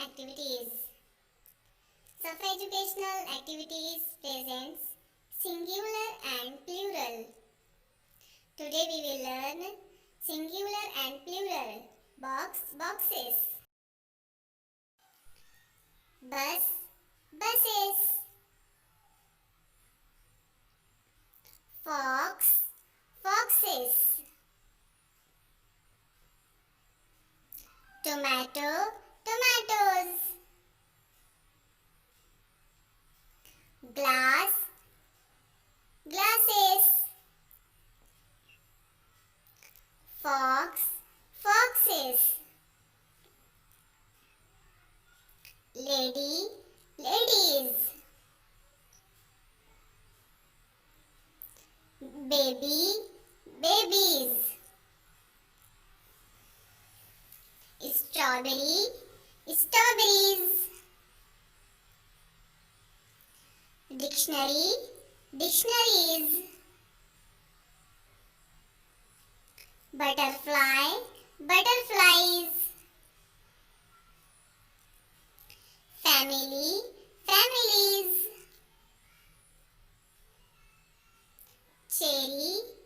activities. Self-educational activities presents singular and plural. Today we will learn singular and plural. Boxes. Bus, buses. Fox, foxes. Tomato, tomatoes. Glass, glasses. Fox, foxes. Lady, ladies. Baby, babies. Strawberry, strawberries. Dictionary, dictionaries. Butterfly, butterflies. Family, families. Cherry,